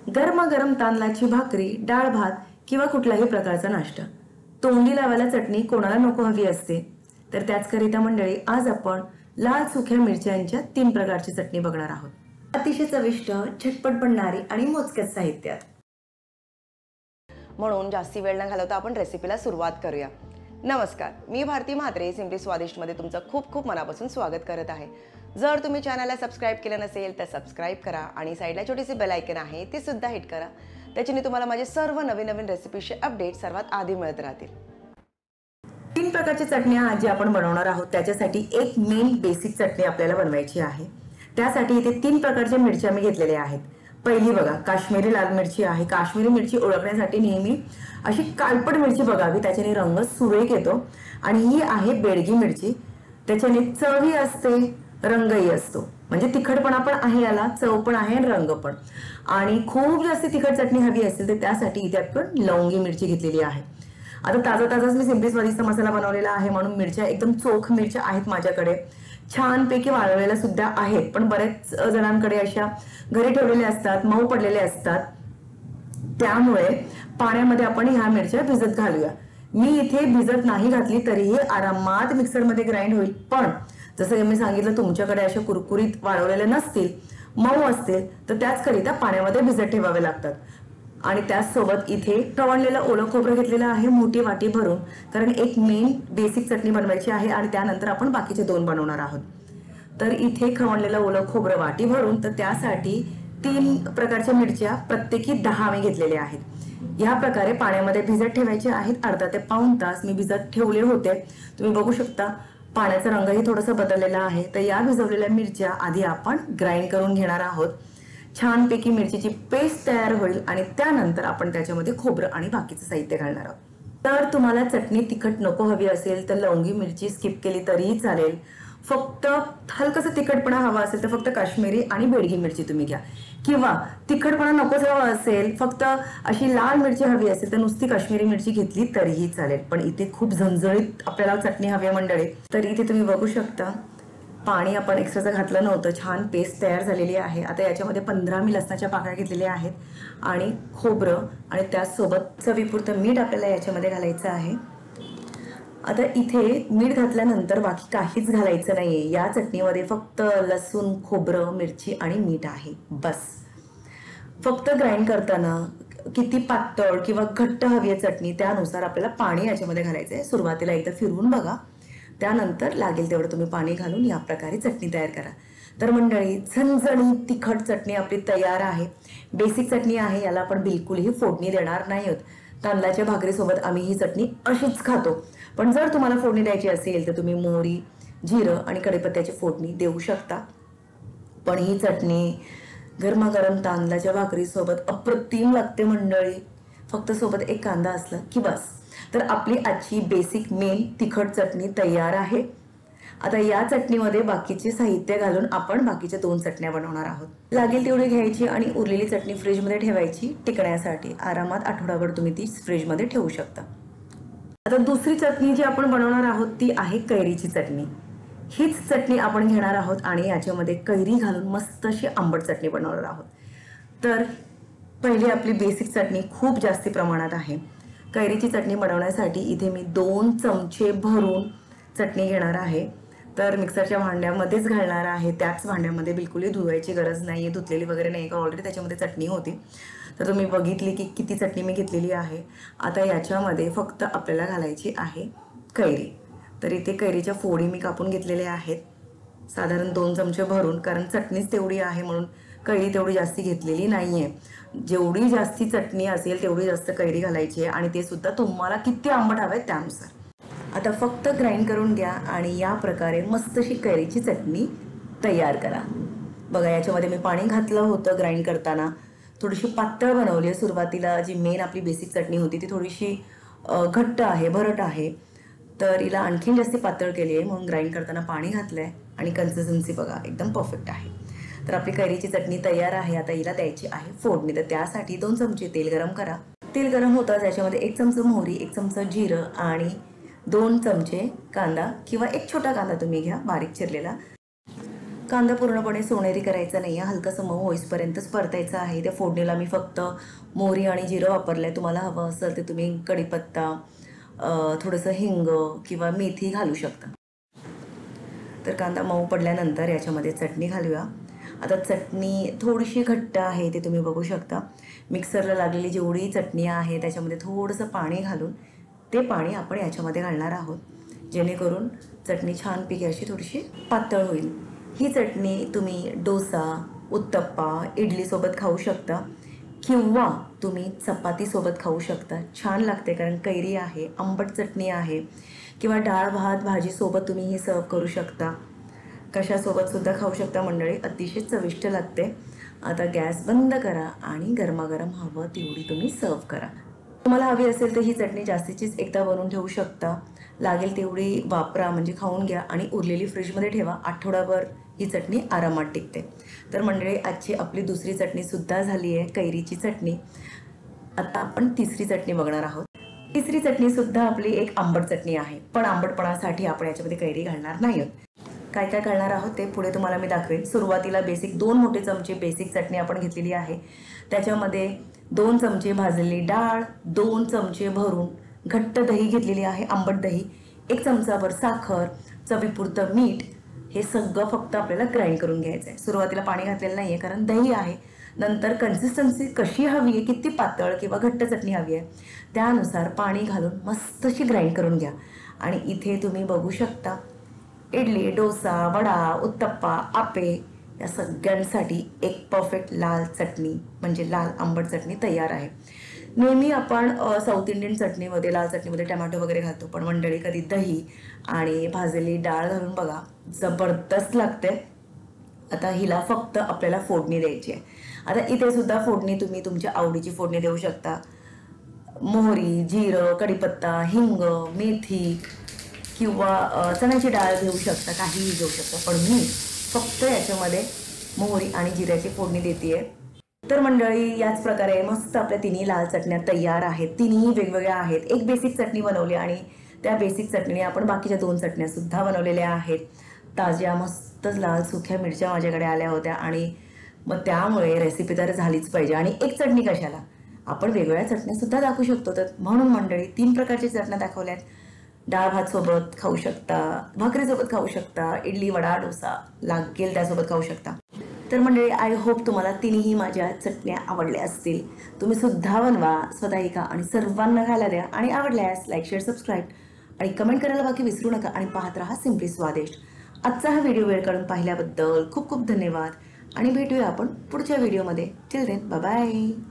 गरमागरम तांदळाची भाकरी, डाळ भात किंवा कुठलाही प्रकारचा नाश्ता, तोंडी लावायला चटणी कोणाला नको हवी असते. तर त्याचकरिता मंडळी आज आपण लाल सुक्या मिरच्यांच्या 3 प्रकारची चटणी बघणार आहोत. अतिशय चविष्ट, झटपट बनणारी आणि मोजक्याच साहित्यात. म्हणून जास्ती वेळ न घालवता आपण रेसिपीला सुरुवात करूया. नमस्कार, मी भारती म्हात्रे सिम्पली स्वादिष्टमध्ये तुमचं खूप खूप मनापासून स्वागत करत आहे. जर तुम्ही चॅनलला सबस्क्राइब केलं नसेल तर सबस्क्राइब करा आणि साईडला छोटीशी बेल आयकन आहे ते सुद्धा हिट करा. त्याच्याने तुम्हाला माझे सर्व नवीन रेसिपीचे अपडेट सर्वात आधी मिळत राहतील. 3 प्रकारची चटणी आज आपण बनवणार आहोत. त्याच्यासाठी एक मेन बेसिक चटणी आपल्याला बनवायची आहे. त्यासाठी इथे 3 प्रकारच्या मिरच्या मी घेतलेल्या आहेत. पहिली बघा, काश्मीरी लाल मिरची आहे. काश्मीरी मिरची ओळखण्यासाठी नेहमी अशी काळपट मिरची बघावी, त्याच्याने रंग सुरेख येतो. आणि ही आहे बेडगी मिरची, त्याच्याने चवही असते, रंगही असतो. म्हणजे तिखटपणा पण आहे, याला चव पण आहे आणि रंग पण. आणि खूप जास्त तिखट चटणी हवी असेल तर त्यासाठी इथे आपण लवंगी मिरची घेतलेली आहे. आता ताजाच मी सिम्पली स्वादिष्ट मसाला बनवलेला आहे म्हणून मिरच्या एकदम चोख मिरच्या आहेत माझ्याकडे. छानपैकी वाळवलेल्या सुद्धा आहेत, पण बरेच जणांकडे अशा घरी ठेवलेल्या असतात, मऊ पडलेल्या असतात. त्यामुळे पाण्यामध्ये आपण ह्या मिरच्या भिजत घालूया. मी इथे भिजत नाही घातली तरीही आरामात मिक्सरमध्ये ग्राइंड होईल. पण जसं मी सांगितलं, तुमच्याकडे अशा कुरकुरीत वाळवलेले नसतील, मऊ असतील तर त्याचकरिता पाण्यामध्ये भिजत ठेवावे लागतात. आणि त्याचसोबत इथे खवणलेलं ओलं खोबरं घेतलेलं आहे मोठी वाटी भरून, कारण एक मेन बेसिक चटणी बनवायची आहे आणि त्यानंतर आपण बाकीचे 2 बनवणार आहोत. तर इथे खवणलेलं ओलं खोबरं वाटी भरून, तर त्यासाठी 3 प्रकारच्या मिरच्या प्रत्येकी 10 मी घेतलेल्या आहेत. ह्या प्रकारे पाण्यामध्ये भिजत ठेवायचे आहेत. अर्धा ते पाऊण तास मी भिजत ठेवले होते. तुम्ही बघू शकता पाण्याचा रंगही थोडासा बदललेला आहे. तर या भिजवलेल्या मिरच्या आधी आपण ग्राइंड करून घेणार आहोत. छानपैकी मिरचीची पेस्ट तयार होईल आणि त्यानंतर आपण त्याच्यामध्ये खोबरं आणि बाकीचं साहित्य घालणार आहोत. तर तुम्हाला चटणी तिखट नको हवी असेल तर लवंगी मिरची स्किप केली तरीही चालेल. फक्त हलकसा तिखटपणा हवा असेल तर फक्त काश्मीरी आणि बेडगी मिरची तुम्ही घ्या. किंवा तिखटपणा नकोच हवा असेल, फक्त अशी लाल मिरची हवी असेल तर नुसती काश्मीरी मिरची घेतली तरीही चालेल. पण इथे खूप झणझणीत आपल्याला चटणी हवी आहे मंडळी. तर इथे तुम्ही बघू शकता पाणी आपण एक्स्ट्राचं घातलं नव्हतं, छान पेस्ट तयार झालेली आहे. आता याच्यामध्ये 15 मी लसणाच्या पाकळ्या घेतलेल्या आहेत आणि खोबरं आणि त्याचसोबत चवीपुरतं मीठ आपल्याला याच्यामध्ये घालायचं आहे. आता इथे मीठ घातल्यानंतर बाकी काहीच घालायचं नाहीये. या चटणीमध्ये फक्त लसूण, खोबरं, मिरची आणि मीठ आहे, बस. फक्त ग्राइंड करताना किती पातळ किंवा घट्ट हवी आहे चटणी त्यानुसार आपल्याला पाणी याच्यामध्ये घालायचं आहे. सुरुवातीला एकदा फिरवून बघा, त्यानंतर लागेल तेवढं तुम्ही पाणी घालून या प्रकारे चटणी तयार करा. तर मंडळी, झणझणीत तिखट चटणी आपली तयार आहे. बेसिक चटणी आहे, याला आपण बिलकुलही फोडणी देणार नाही आहोत. तांदळाच्या भाकरीसोबत आम्ही ही चटणी अशीच खातो. पण जर तुम्हाला फोडणी द्यायची असेल तर तुम्ही मोहरी, जिरं आणि कढीपत्त्याची फोडणी देऊ शकता. पण ही चटणी गरमागरम तांदळाच्या भाकरीसोबत अप्रतिम लागते मंडळी. फक्त सोबत एक कांदा असला की बस. तर आपली आजची बेसिक मेन तिखट चटणी तयार आहे. आता या चटणीमध्ये बाकीचे साहित्य घालून आपण बाकीच्या 2 चटण्या बनवणार आहोत. लागेल तेवढी घ्यायची आणि उरलेली चटणी फ्रीजमध्ये ठेवायची टिकण्यासाठी. आरामात आठवडाभर तुम्ही ती फ्रीजमध्ये ठेवू शकता. आता दुसरी चटणी जी आपण बनवणार आहोत ती आहे कैरीची चटणी. हीच चटणी आपण घेणार आहोत आणि याच्यामध्ये कैरी घालून मस्त अशी आंबट चटणी बनवणार आहोत. तर पहिली आपली बेसिक चटणी खूप जास्ती प्रमाणात आहे. कैरीची चटणी बनवण्यासाठी इथे मी 2 चमचे भरून चटणी घेणार आहे. तर मिक्सरच्या भांड्यामध्येच घालणार आहे. त्याच भांड्यामध्ये, बिलकुलही धुवायची गरज नाही आहे, धुतलेली वगैरे नाही का, ऑलरेडी त्याच्यामध्ये चटणी होती. तर तुम्ही बघितली की किती चटणी मी घेतलेली आहे. आता याच्यामध्ये फक्त आपल्याला घालायची आहे कैरी. तर इथे कैरीच्या फोडी मी कापून घेतलेल्या आहेत, साधारण 2 चमचे भरून, कारण चटणीच तेवढी आहे म्हणून कैरी तेवढी जास्ती घेतलेली नाही आहे. जेवढी जास्ती चटणी असेल तेवढी जास्त कैरी घालायची आहे आणि ते सुद्धा तुम्हाला किती आंबट हवं आहे त्यानुसार. आता फक्त ग्राइंड करून घ्या आणि या प्रकारे मस्त अशी कैरीची चटणी तयार करा. बघा, याच्यामध्ये मी पाणी घातलं होतं ग्राइंड करताना. थोडीशी पातळ बनवली आहे. सुरुवातीला जी मेन आपली बेसिक चटणी होती ती थोडीशी घट्ट आहे, भरट आहे. तर हिला आणखीन जास्ती पातळ केली आहे म्हणून ग्राइंड करताना पाणी घातलं आहे आणि कन्सिस्टन्सी बघा एकदम परफेक्ट आहे. तर आपली कैरीची चटणी तयार आहे. आता हिला द्यायची आहे फोडणी. तर त्यासाठी 2 चमचे तेल गरम करा. तेल गरम होताच याच्यामध्ये 1 चमचा मोहरी, 1 चमचा जिरं आणि 2 चमचे कांदा किंवा एक छोटा कांदा तुम्ही घ्या बारीक चिरलेला. कांदा पूर्णपणे सोनेरी करायचा नाही आहे, हलकासा मऊ होईपर्यंतच परतायचा आहे. त्या फोडणीला मी फक्त मोहरी आणि जिरं वापरलं आहे. तुम्हाला हवं असेल तर तुम्ही कढीपत्ता, थोडंसं हिंग किंवा मेथी घालू शकता. तर कांदा मऊ पडल्यानंतर याच्यामध्ये चटणी घालूया. आता चटणी थोडीशी घट्ट आहे ते तुम्ही बघू शकता. मिक्सरला लागलेली जेवढी चटणी आहे त्याच्यामध्ये थोडंसं पाणी घालून ते पाणी आपण याच्यामध्ये घालणार आहोत, जेणेकरून चटणी छानपैकी अशी थोडीशी पातळ होईल. ही चटणी तुम्ही डोसा, उत्तप्पा, इडलीसोबत खाऊ शकता किंवा तुम्ही चपातीसोबत खाऊ शकता. छान लागते कारण कैरी आहे, आंबट चटणी आहे किंवा डाळ भात भाजीसोबत तुम्ही ही सर्व करू शकता. कशासोबतसुद्धा खाऊ शकता मंडळी, अतिशय चविष्ट लागते. आता गॅस बंद करा आणि गरमागरम हवं तेवढी तुम्ही सर्व करा. तुम्हाला हवी असेल तर ही चटणी जास्तीचीच एकदा बनवून ठेवू शकता. लागेल तेवढी वापरा, म्हणजे खाऊन घ्या आणि उरलेली फ्रीजमध्ये ठेवा. आठवडाभर ही चटणी आरामात टिकते. तर मंडळी आजची आपली दुसरी चटणीसुद्धा झाली आहे, कैरीची चटणी. आता आपण तिसरी चटणी बघणार आहोत. तिसरी चटणीसुद्धा आपली एक आंबट चटणी आहे, पण आंबटपणासाठी आपण याच्यामध्ये कैरी घालणार नाही आहोत. काय काय करणार आहोत ते पुढे तुम्हाला मी दाखवेन. सुरुवातीला बेसिक 2 मोठे चमचे बेसिक चटणी आपण घेतलेली आहे. त्याच्यामध्ये 2 चमचे भाजलेली डाळ, 2 चमचे भरून घट्ट दही घेतलेली आहे, आंबट दही, 1 चमचाभर साखर, चवीपुरतं मीठ. हे सगळं फक्त आपल्याला ग्राइंड करून घ्यायचं आहे. सुरुवातीला पाणी घातलेलं नाही आहे कारण दही आहे. नंतर कन्सिस्टन्सी कशी हवी आहे, किती पातळ किंवा घट्ट चटणी हवी आहे त्यानुसार पाणी घालून मस्त अशी ग्राइंड करून घ्या. आणि इथे तुम्ही बघू शकता इडली, डोसा, वडा, उत्तप्पा, आप्पे या सगळ्यांसाठी एक परफेक्ट लाल चटणी म्हणजे लाल आंबट चटणी तयार आहे. नेहमी आपण साऊथ इंडियन चटणीमध्ये, लाल चटणीमध्ये टमॅटो वगैरे घालतो, पण मंडळी कधी दही आणि भाजलेली डाळ घालून बघा, जबरदस्त लागते. आता हिला फक्त आपल्याला फोडणी द्यायची आहे. आता इथे सुद्धा फोडणी तुम्ही तुमच्या आवडीची फोडणी देऊ शकता. मोहरी, जिरं, कढीपत्ता, हिंग, मेथी किंवा चण्याची डाळ घेऊ शकता, काहीही घेऊ शकता. पण मी फक्त याच्यामध्ये मोहरी आणि जिऱ्याची फोडणी देते आहे. तर मंडळी याच प्रकारे मस्त आपल्या तिन्ही लाल चटण्या तयार आहेत. तिन्ही वेगवेगळ्या आहेत. एक बेसिक चटणी बनवली आणि त्या बेसिक चटणीने आपण बाकीच्या 2 चटण्यासुद्धा बनवलेल्या आहेत. ताज्या मस्त लाल सुक्या मिरच्या माझ्याकडे आल्या होत्या आणि मग त्यामुळे रेसिपी तर झालीच पाहिजे. आणि एक चटणी कशाला, आपण वेगवेगळ्या चटण्यासुद्धा दाखवू शकतो. तर म्हणून मंडळी 3 प्रकारच्या चटण्या दाखवल्यात. डाळ भात सोबत खाऊ शकता, भाकरीसोबत खाऊ शकता, इडली, वडा, डोसा लागेल त्यासोबत खाऊ शकता. तर मंडळी आय होप तुम्हाला तिन्ही माझ्या चटण्या आवडल्या असतील. तुम्ही सुद्धा बनवा, स्वतःही खा आणि सर्वांना खायला द्या. आणि आवडल्यास लाईक, शेअर, सबस्क्राईब आणि कमेंट करायला बाकी विसरू नका. आणि पाहत राहा सिम्पली स्वादिष्ट. आजचा हा व्हिडिओ वेळ काढून पाहिल्याबद्दल खूप खूप धन्यवाद आणि भेटूया आपण पुढच्या व्हिडिओमध्ये. Till then bye bye.